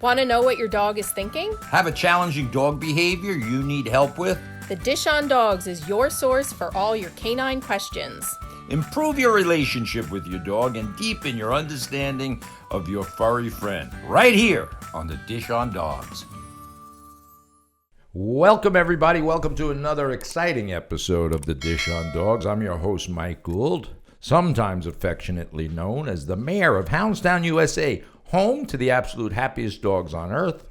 Want to know what your dog is thinking? Have a challenging dog behavior you need help with? The Dish on Dogs is your source for all your canine questions. Improve your relationship with your dog and deepen your understanding of your furry friend. Right here on the Dish on Dogs. Welcome, everybody. Welcome to another exciting episode of the Dish on Dogs. I'm your host, Mike Gould, sometimes affectionately known as the mayor of Houndstown, USA, home to the absolute happiest dogs on earth.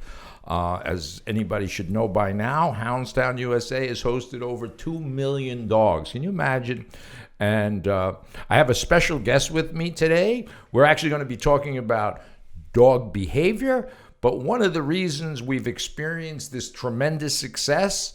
As anybody should know by now, Houndstown, USA has hosted over 2 million dogs. Can you imagine? And I have a special guest with me today. We're actually going to be talking about dog behavior, but one of the reasons we've experienced this tremendous success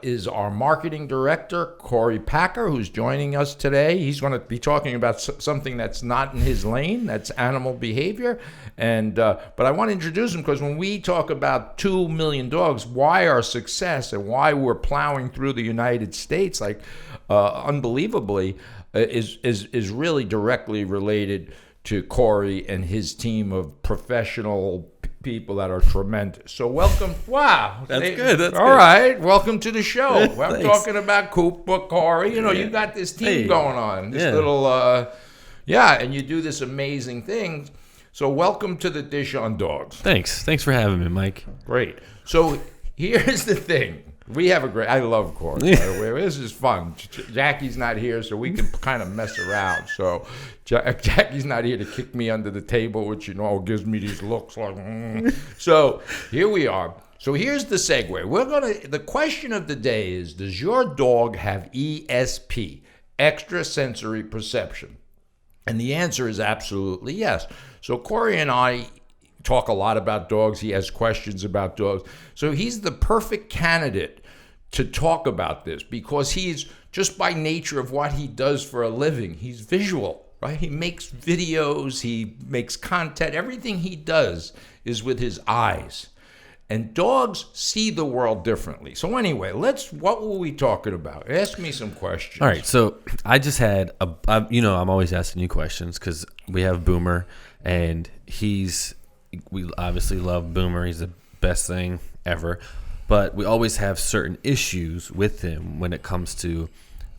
is our marketing director, Corey Packer, who's joining us today. He's going to be talking about something that's not in his lane, that's animal behavior. And but I want to introduce him because when we talk about 2 million dogs, why our success and why we're plowing through the United States like unbelievably is really directly related to Corey and his team of professional people that are tremendous. So welcome. Wow. That's good. All right. Welcome to the show. I'm talking about Cooper, Corey. You know, you got this team going on. This little, and you do this amazing thing. So welcome to the Dish on Dogs. Thanks for having me, Mike. Great. So here's the thing. We have I love Corey, by the way. This is fun. Jackie's not here, so we can kind of mess around. So Jackie's not here to kick me under the table, which, gives me these looks like, So here we are. So here's the segue. The question of the day is, does your dog have ESP, extrasensory perception? And the answer is absolutely yes. So Corey and I talk a lot about dogs. He has questions about dogs. So he's the perfect candidate to talk about this because he's, just by nature of what he does for a living, he's visual, right? He makes videos, he makes content. Everything he does is with his eyes. And dogs see the world differently. So anyway, what were we talking about? Ask me some questions. All right, so I just had, I'm always asking you questions because we have Boomer, and we obviously love Boomer. He's the best thing ever. But we always have certain issues with him when it comes to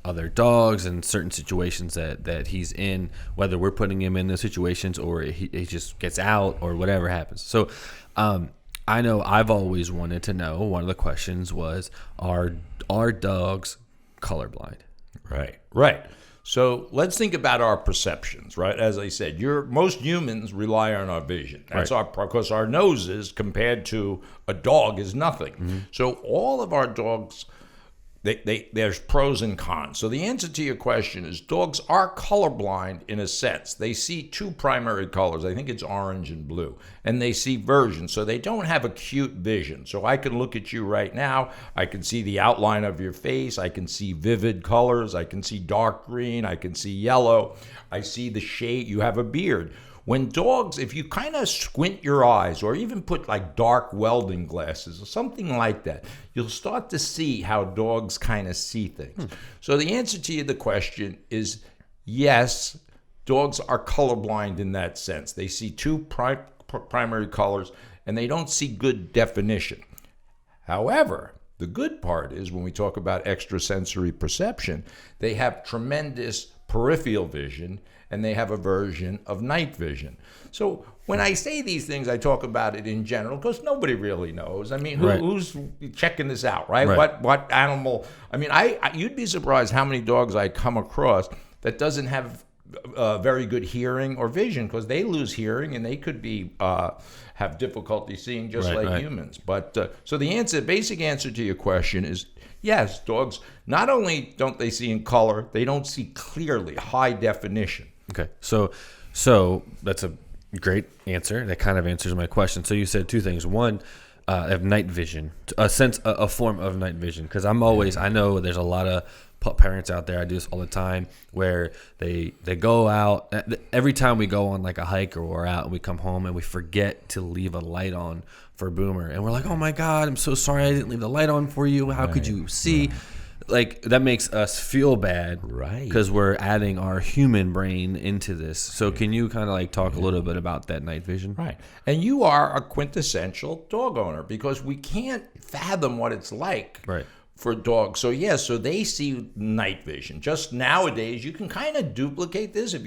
other dogs and certain situations that he's in, whether we're putting him in those situations or he just gets out or whatever happens. So I know I've always wanted to know, one of the questions was, are dogs colorblind? Right. So let's think about our perceptions, right? As I said, most humans rely on our vision. That's because our noses compared to a dog is nothing. Mm-hmm. So all of our dogs, there's pros and cons. So the answer to your question is dogs are colorblind in a sense. They see two primary colors. I think it's orange and blue. And they see versions. So they don't have acute vision. So I can look at you right now. I can see the outline of your face. I can see vivid colors. I can see dark green. I can see yellow. I see the shade. You have a beard. When dogs, if you kind of squint your eyes or even put like dark welding glasses or something like that, you'll start to see how dogs kind of see things. So the answer to the question is yes, dogs are colorblind in that sense. They see two primary colors and they don't see good definition. However, the good part is when we talk about extrasensory perception, they have tremendous peripheral vision and they have a version of night vision. So when I say these things, I talk about it in general because nobody really knows. I mean, who's checking this out, right? What animal? I mean, you'd be surprised how many dogs I come across that doesn't have very good hearing or vision because they lose hearing and they could be have difficulty seeing just like humans. But so the basic answer to your question is yes, dogs not only don't they see in color, they don't see clearly, high definition. Okay, so that's a great answer. That kind of answers my question. So you said two things. One, of night vision, a form of night vision. Because I know there's a lot of parents out there. I do this all the time where they go out. Every time we go on like a hike or we're out and we come home and we forget to leave a light on for Boomer. And we're like, oh my God, I'm so sorry I didn't leave the light on for you. How could you see? like that makes us feel bad, Right. Because we're adding our human brain into this. So can you kind of like talk a little bit about that night vision? Right. And you are a quintessential dog owner because we can't fathom what it's like Right. for dogs. So, so they see night vision. Just nowadays, you can kind of duplicate this. If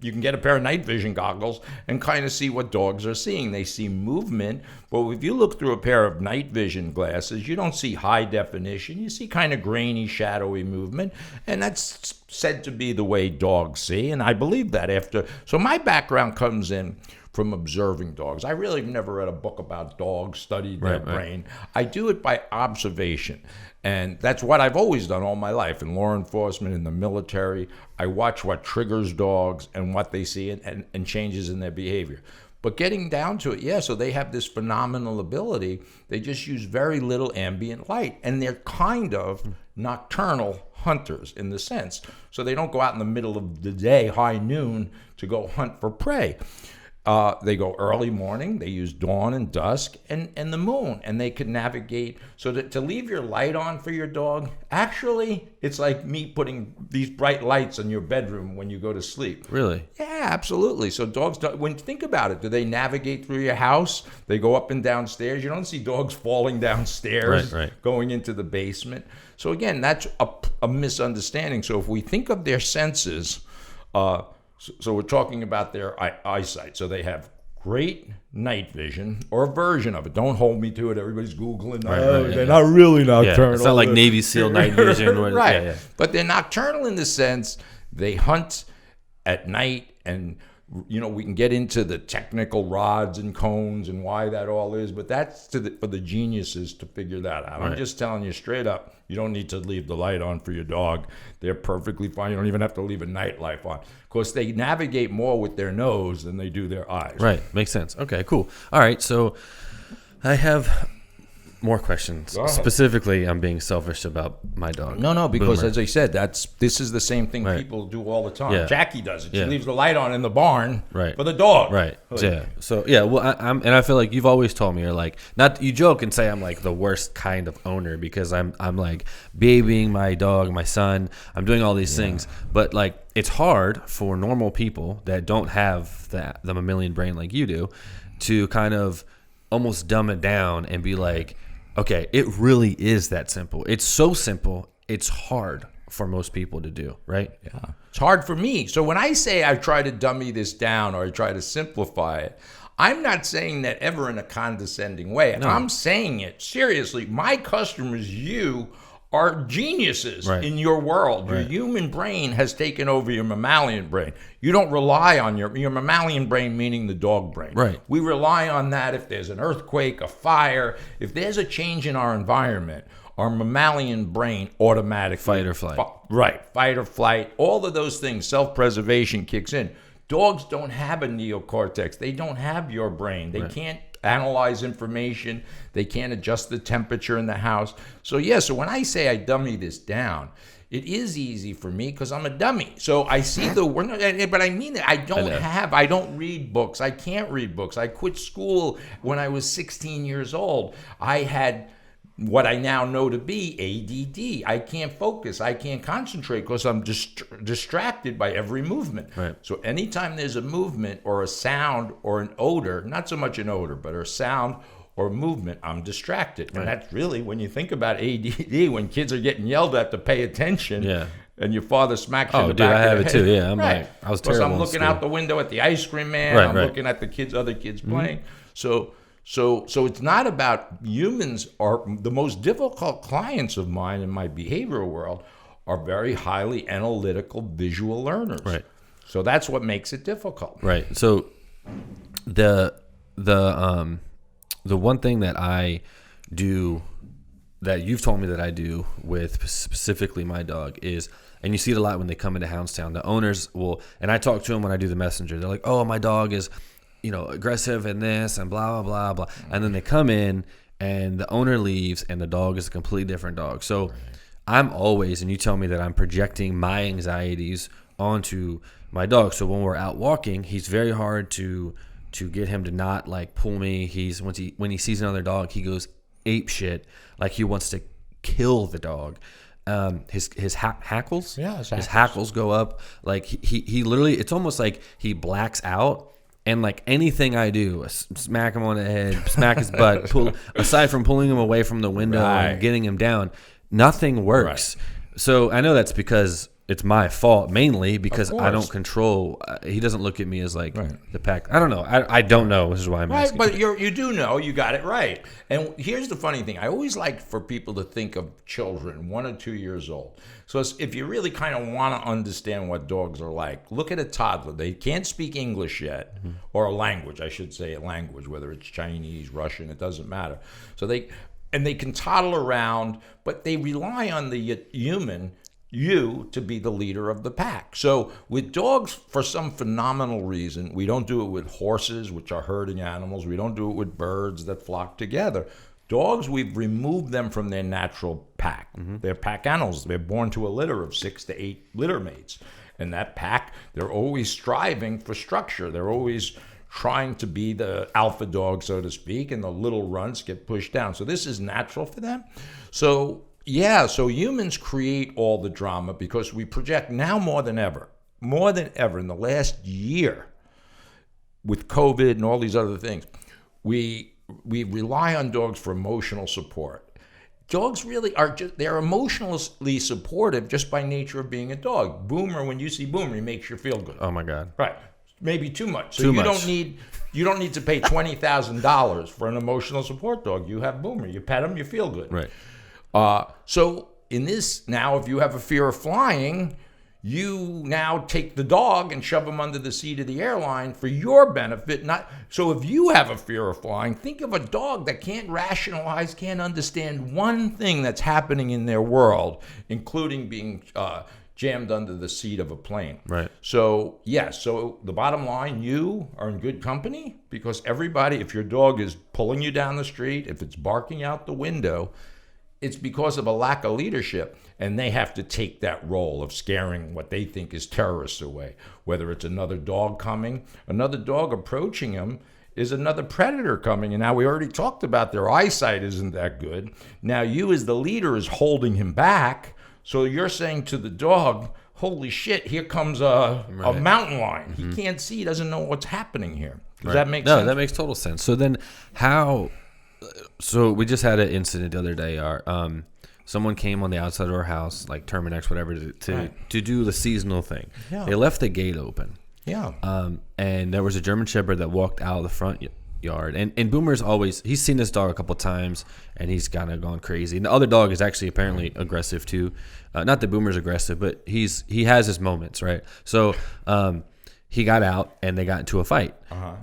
you can get a pair of night vision goggles and kind of see what dogs are seeing. They see movement, but if you look through a pair of night vision glasses, you don't see high definition. You see kind of grainy, shadowy movement, and that's said to be the way dogs see, and I believe that So my background comes in from observing dogs. I really never read a book about dogs, studied their brain. I do it by observation. And that's what I've always done all my life in law enforcement, in the military. I watch what triggers dogs and what they see and changes in their behavior. But getting down to it, so they have this phenomenal ability. They just use very little ambient light. And they're kind of nocturnal hunters in the sense. So they don't go out in the middle of the day, high noon, to go hunt for prey. They go early morning, they use dawn and dusk and the moon, and they can navigate. So to leave your light on for your dog, actually, it's like me putting these bright lights in your bedroom when you go to sleep. Really? Yeah, absolutely. So dogs, when you think about it, do they navigate through your house? They go up and down stairs. You don't see dogs falling downstairs, going into the basement. So again, that's a misunderstanding. So if we think of their senses, so we're talking about their eyesight. So they have great night vision, or a version of it. Don't hold me to it. Everybody's Googling. They're not really nocturnal. Yeah, it's not like Navy SEAL night vision. Right. But they're nocturnal in the sense they hunt at night, and we can get into the technical rods and cones and why that all is, but that's for the geniuses to figure that out. I'm just telling you straight up, you don't need to leave the light on for your dog. They're perfectly fine. You don't even have to leave a night light on. Of course, they navigate more with their nose than they do their eyes. Right. Makes sense. Okay, cool. All right, so I have more questions. Specifically, I'm being selfish about my dog. No, because Boomer. as I said, this is the same thing people do all the time. Yeah. Jackie does it. She Yeah. leaves the light on in the barn Right. for the dog. Right. Yeah. So well, I feel like you've always told me you're like, not you joke and say I'm like the worst kind of owner because I'm like babying my dog, my son. I'm doing all these things, but like it's hard for normal people that don't have the mammalian brain like you do to kind of almost dumb it down and be like, okay, it really is that simple. It's so simple, it's hard for most people to do, right? Yeah. It's hard for me. So when I say I try to dummy this down or I try to simplify it, I'm not saying that ever in a condescending way. No. I'm saying it seriously. My customers, you, are geniuses in your world. Your human brain has taken over your mammalian brain. You don't rely on your mammalian brain, meaning the dog brain. Right. We rely on that if there's an earthquake, a fire, if there's a change in our environment, our mammalian brain automatically... Fight or flight. Fight or flight. All of those things, self-preservation kicks in. Dogs don't have a neocortex. They don't have your brain. They can't analyze information. They can't adjust the temperature in the house. So so when I say I dummy this down, it is easy for me because I'm a dummy. So I see the word, but I mean it. I don't read books. I can't read books. I quit school when I was 16 years old. I had what I now know to be ADD. I can't focus. I can't concentrate because I'm distracted by every movement. Right. So anytime there's a movement or a sound or an odor, not so much an odor, but a sound or movement, I'm distracted. And that's really, when you think about ADD, when kids are getting yelled at to pay attention, and your father smacks you in the back I have of the it head. too. Yeah, I'm like, I was terrible. I'm looking out the window at the ice cream man. I'm looking at the other kids playing. So it's not about humans. Are the most difficult clients of mine in my behavioral world are very highly analytical visual learners. Right. So that's what makes it difficult. Right. So the one thing that I do that you've told me that I do with specifically my dog is, and you see it a lot when they come into Houndstown, the owners will, and I talk to them when I do the messenger. They're like, oh, my dog is, aggressive and this and blah, blah, blah, blah. And then they come in and the owner leaves and the dog is a completely different dog. So I'm always, and you tell me that I'm projecting my anxieties onto my dog. So when we're out walking, he's very hard to get him to not like pull me. When he sees another dog, he goes ape shit. Like he wants to kill the dog. his hackles. Yeah, his his hackles go up. Like he literally, it's almost like he blacks out. And like anything I do, smack him on the head, smack his butt, aside from pulling him away from the window and getting him down, nothing works. Right. So I know that's because it's my fault, mainly because I don't control. He doesn't look at me as like the pack. I don't know. I don't know. This is why I'm asking. But you do know. You got it right. And here's the funny thing. I always like for people to think of children 1 or 2 years old. So if you really kind of want to understand what dogs are like, look at a toddler. They can't speak English yet, or a language, I should say, whether it's Chinese, Russian, it doesn't matter. So they can toddle around, but they rely on the human, you, to be the leader of the pack. So with dogs, for some phenomenal reason, we don't do it with horses, which are herding animals. We don't do it with birds that flock together. Dogs, we've removed them from their natural pack. They're pack animals. They're born to a litter of 6 to 8 litter mates. And that pack, they're always striving for structure. They're always trying to be the alpha dog, so to speak, and the little runts get pushed down. So this is natural for them. So humans create all the drama because we project now more than ever in the last year with COVID and all these other things. We rely on dogs for emotional support. Dogs really are they're emotionally supportive just by nature of being a dog. Boomer, when you see Boomer, he makes you feel good. Oh my God. Right. Maybe too much. So you don't need to pay $20,000 for an emotional support dog. You have Boomer. You pet him, you feel good. Right. So in this now, if you have a fear of flying, you now take the dog and shove him under the seat of the airline for your benefit. So if you have a fear of flying, think of a dog that can't rationalize, can't understand one thing that's happening in their world, including being jammed under the seat of a plane. Right. So, yes. So the bottom line, you are in good company because everybody, if your dog is pulling you down the street, if it's barking out the window, it's because of a lack of leadership. And they have to take that role of scaring what they think is terrorists away. Whether it's another dog coming, another dog approaching them is another predator coming. And now we already talked about their eyesight isn't that good. Now you as the leader is holding him back. So you're saying to the dog, holy shit, here comes a mountain lion. He can't see, he doesn't know what's happening here. Does that make sense? No, that makes total sense. So then so we just had an incident the other day. Someone came on the outside of our house, like Terminex, whatever, to do the seasonal thing. Yeah. They left the gate open. Yeah. And there was a German Shepherd that walked out of the front yard. And Boomer's he's seen this dog a couple times, and he's kind of gone crazy. And the other dog is actually apparently aggressive too. Not that Boomer's aggressive, but he has his moments, right? So he got out, and they got into a fight.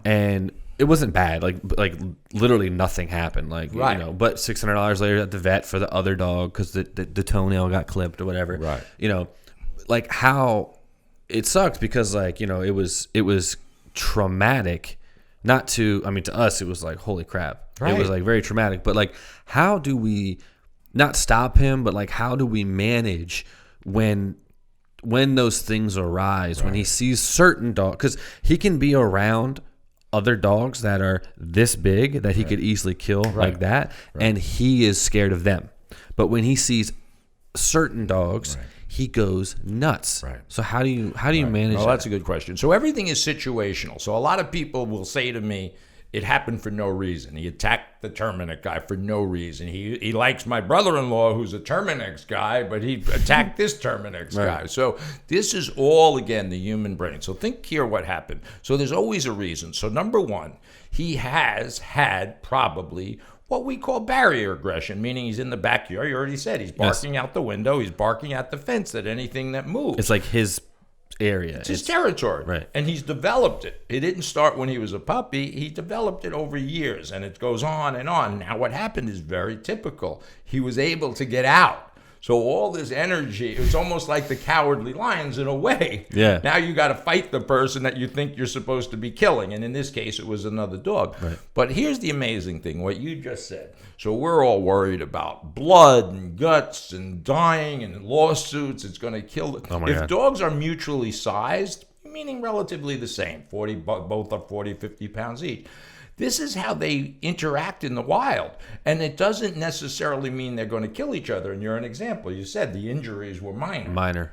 And it wasn't bad. Like literally nothing happened. But $600 later at the vet for the other dog because the toenail got clipped or whatever. Right. How it sucks because it was traumatic. To us it was like holy crap. Right. It was like very traumatic. But how do we not stop him? But how do we manage when those things arise? Right. When he sees certain dogs, because he can be around other dogs that are this big that he could easily kill like that, and he is scared of them. But when he sees certain dogs, he goes nuts. Right. So how do you manage that? That's a good question. So everything is situational. So a lot of people will say to me, it happened for no reason. He attacked the Terminix guy for no reason. He likes my brother-in-law who's a Terminix guy, but he attacked this Terminix guy. So this is all, again, the human brain. So think here what happened. So there's always a reason. So number one, he has had probably what we call barrier aggression, meaning he's in the backyard. You already said he's barking out the window. He's barking at the fence at anything that moves. It's like his area. It's his territory. Right. And he's developed it. It didn't start when he was a puppy. He developed it over years, and it goes on and on. Now, what happened is very typical. He was able to get out. So all this energy, it's almost like the Cowardly Lions in a way. Yeah. Now you got to fight the person that you think you're supposed to be killing. And in this case, it was another dog. Right. But here's the amazing thing, what you just said. So we're all worried about blood and guts and dying and lawsuits. It's going to kill them. Oh my God. If dogs are mutually sized, meaning relatively the same, both are 40, 50 pounds each, This is how they interact in the wild. And it doesn't necessarily mean they're going to kill each other. And you're an example. You said the injuries were minor.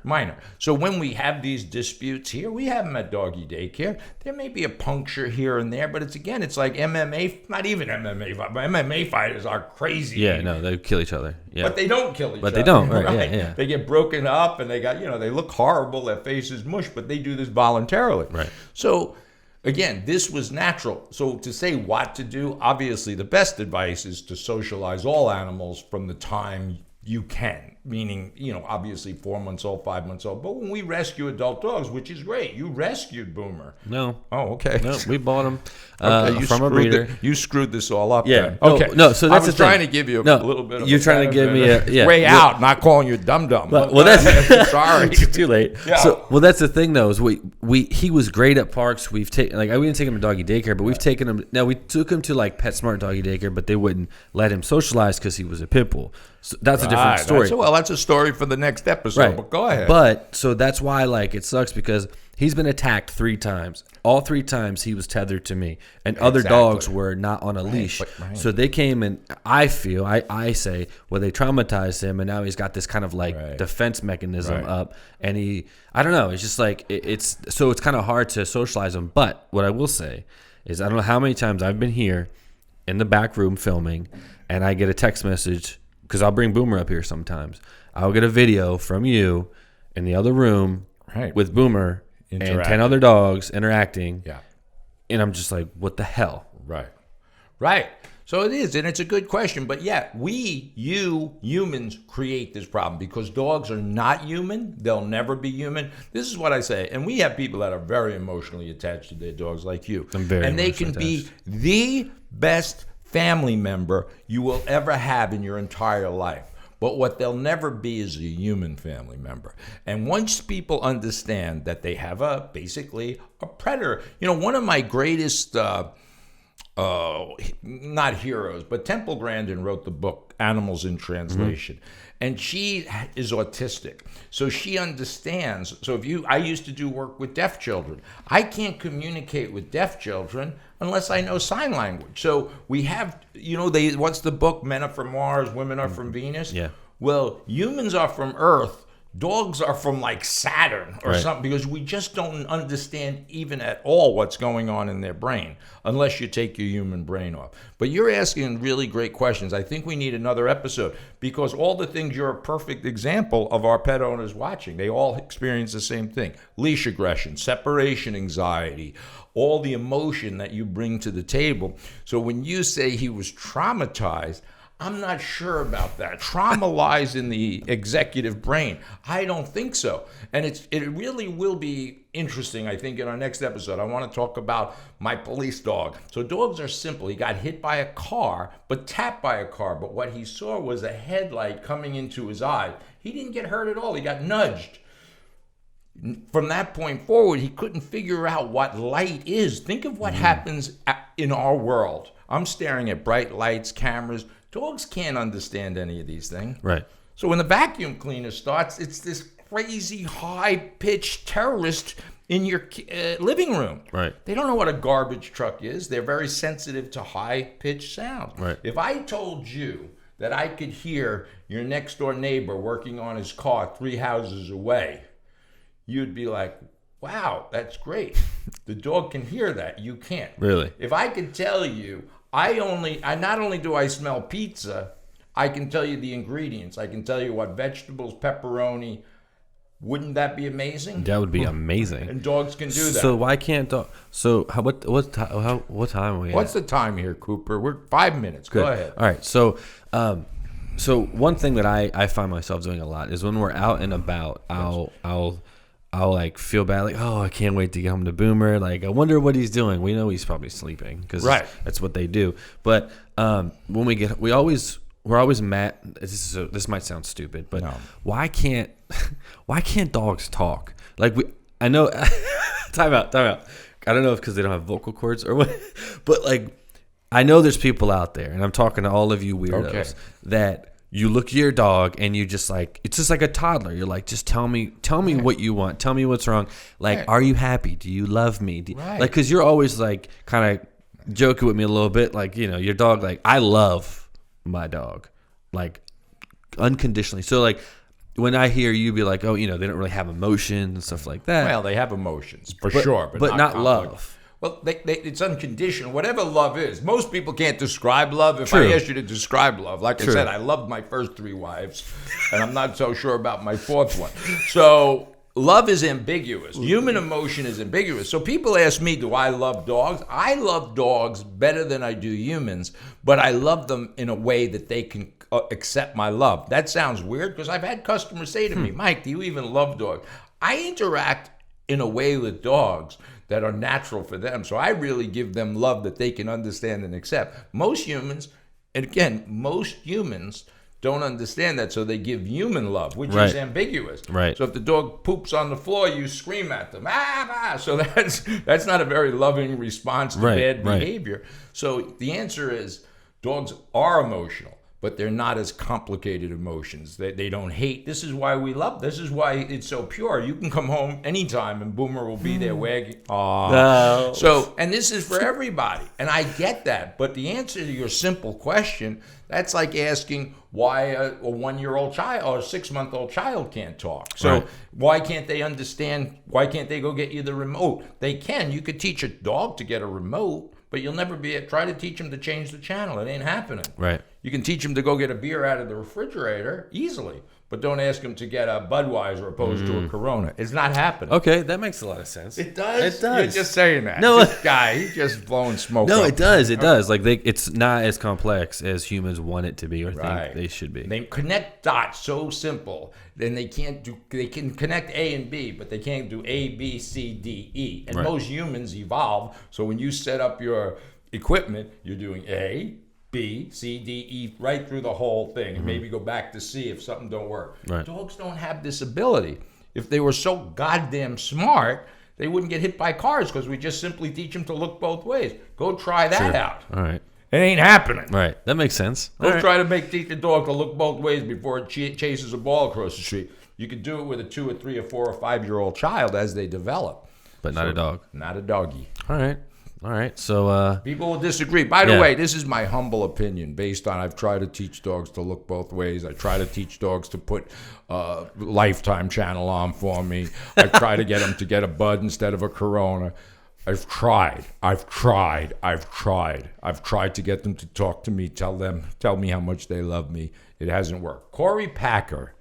So when we have these disputes here, we have them at doggy daycare. There may be a puncture here and there, but it's like MMA, not even MMA. MMA fighters are crazy. Yeah, no, they kill each other. Yeah. But they don't kill each other. But they don't, right? Yeah. They get broken up and they got, they look horrible, their faces mush, but they do this voluntarily. Right. So, again, this was natural. So to say what to do, obviously the best advice is to socialize all animals from the time you can, meaning, obviously 4 months old, 5 months old. But when we rescue adult dogs, which is great, you rescued Boomer. No. Oh, okay. No, we bought him from a breeder. You screwed this all up. Yeah. Then. Okay. No, so that's I was trying to give you a little bit of you're trying to give me a way out, not calling you dum-dum. Well, that's sorry. It's too late. Yeah. So, that's the thing though, is he was great at parks. We've taken we didn't take him to doggy daycare, but we've taken him. Now we took him to like PetSmart doggy daycare, but they wouldn't let him socialize because he was a pit bull. So that's a different story. That's a story for the next episode. Right. But go ahead. But so that's why it sucks because he's been attacked 3 times. All 3 times he was tethered to me, and other dogs were not on a leash. Right. So they came and I say, they traumatized him, and now he's got this kind of defense mechanism up, and I don't know. It's just it's kind of hard to socialize him. But what I will say is I don't know how many times I've been here in the back room filming, and I get a text message because I'll bring Boomer up here sometimes. I'll get a video from you in the other room with Boomer and 10 other dogs interacting. Yeah. And I'm just like, what the hell? Right. So it is, and it's a good question. But yeah, humans create this problem because dogs are not human. They'll never be human. This is what I say. And we have people that are very emotionally attached to their dogs like you. And they can be the best family member you will ever have in your entire life. But what they'll never be is a human family member. And once people understand that they have basically a predator, one of my greatest, not heroes, but Temple Grandin wrote the book Animals in Translation. Mm-hmm. And she is autistic. So she understands. So I used to do work with deaf children. I can't communicate with deaf children unless I know sign language. So we have, what's the book? Men are from Mars, women are from Venus. Yeah. Well, humans are from Earth. Dogs are from Saturn or something, because we just don't understand even at all what's going on in their brain unless you take your human brain off. But you're asking really great questions. I think we need another episode because all the things, you're a perfect example of our pet owners watching. They all experience the same thing. Leash aggression, separation anxiety, all the emotion that you bring to the table. So when you say he was traumatized, I'm not sure about that. Trauma lies in the executive brain. I don't think so. And it really will be interesting, I think, in our next episode. I want to talk about my police dog. So dogs are simple. He got hit by a car, but tapped by a car. But what he saw was a headlight coming into his eye. He didn't get hurt at all. He got nudged. From that point forward, he couldn't figure out what light is. Think of what happens in our world. I'm staring at bright lights, cameras. Dogs can't understand any of these things. Right. So when the vacuum cleaner starts, it's this crazy high-pitched terrorist in your living room. Right. They don't know what a garbage truck is. They're very sensitive to high-pitched sound. Right. If I told you that I could hear your next-door neighbor working on his car 3 houses away, you'd be like, wow, that's great. The dog can hear that. You can't. Really? If I could tell you, I not only do I smell pizza, I can tell you the ingredients. I can tell you what vegetables, pepperoni. Wouldn't that be amazing? That would be amazing. And dogs can do that. So why can't dogs? So what time are we? What's the time here, Cooper? We're 5 minutes. Good. Go ahead. All right. So one thing that I find myself doing a lot is when we're out and about, I'll like feel bad, like, oh, I can't wait to get home to Boomer. Like, I wonder what he's doing. We know he's probably sleeping because that's what they do. But when we're always mad. This might sound stupid, but why can't dogs talk? Like I know. Time out. I don't know if because they don't have vocal cords or what, but like I know there's people out there, and I'm talking to all of you weirdos that. You look at your dog and you just like, it's just like a toddler. You're like, just tell me what you want. Tell me what's wrong. Like, are you happy? Do you love me? Like, cause you're always like kind of joking with me a little bit, like, your dog, like, I love my dog, like, unconditionally. So, like, when I hear you be like, oh, they don't really have emotions and stuff like that. Well, they have emotions, for sure. But not complex. love. Well, it's unconditional. Whatever love is. Most people can't describe love. If True. I asked you to describe love, like I said, I loved my first 3 wives, and I'm not so sure about my 4th one. So love is ambiguous. Human emotion is ambiguous. So people ask me, do I love dogs? I love dogs better than I do humans, but I love them in a way that they can accept my love. That sounds weird because I've had customers say to me, Mike, do you even love dogs? I interact in a way with dogs that are natural for them. So I really give them love that they can understand and accept. Most humans, and again, most humans don't understand that, so they give human love, which is ambiguous. Right. So if the dog poops on the floor, you scream at them. So that's not a very loving response to bad behavior. So the answer is dogs are emotional, but they're not as complicated emotions. They don't hate. This is why we love. This is why it's so pure. You can come home anytime and Boomer will be there wagging. No. So, and this is for everybody. And I get that. But the answer to your simple question, that's like asking why a 1-year-old child or a 6-month-old child can't talk. So why can't they understand? Why can't they go get you the remote? They can. You could teach a dog to get a remote, but you'll never try to teach them to change the channel. It ain't happening. Right. You can teach them to go get a beer out of the refrigerator easily, but don't ask them to get a Budweiser opposed to a Corona. It's not happening. Okay, that makes a lot of sense. It does? It does. You're just saying that. No. This guy, he's just blowing smoke No, up. it does. It does. Like, it's not as complex as humans want it to be or think they should be. They connect dots so simple. Then they can connect A and B, but they can't do A, B, C, D, E. And most humans evolve. So when you set up your equipment, you're doing A, B, C, D, E, right through the whole thing, and maybe go back to C if something don't work. Right. Dogs don't have this ability. If they were so goddamn smart, they wouldn't get hit by cars because we just simply teach them to look both ways. Go try that out. All right. It ain't happening. Right. That makes sense. Go try to teach the dog to look both ways before it chases a ball across the street. You could do it with a 2 or 3 or 4 or 5-year-old child as they develop. But not a dog. Not a doggy. All right. So, People will disagree. By the way, this is my humble opinion based on I've tried to teach dogs to look both ways. I try to teach dogs to put Lifetime channel on for me. I try to get them to get a Bud instead of a Corona. I've tried to get them to talk to me, tell me how much they love me. It hasn't worked. Corey Packer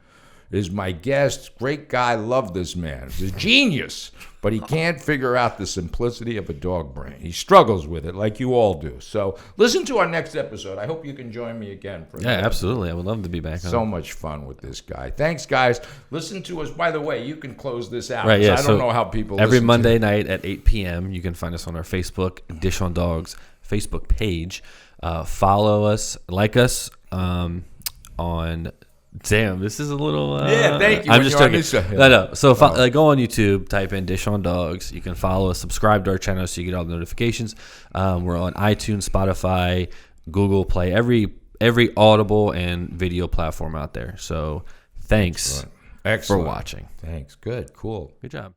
is my guest. Great guy. Love this man. He's a genius, but he can't figure out the simplicity of a dog brain. He struggles with it like you all do. So listen to our next episode. I hope you can join me again. absolutely. I would love to be back on. So much fun with this guy. Thanks, guys. Listen to us. By the way, you can close this out. Right, yeah. I don't know how people every listen Monday night at 8 p.m. You can find us on our Facebook, Dish on Dogs Facebook page. Follow us, like us on. Damn, this is a little. Thank you. I'm just joking. No. So go on YouTube, type in Dish on Dogs. You can follow us, subscribe to our channel so you get all the notifications. We're on iTunes, Spotify, Google Play, every audible and video platform out there. So thanks for watching. Thanks. Good. Cool. Good job.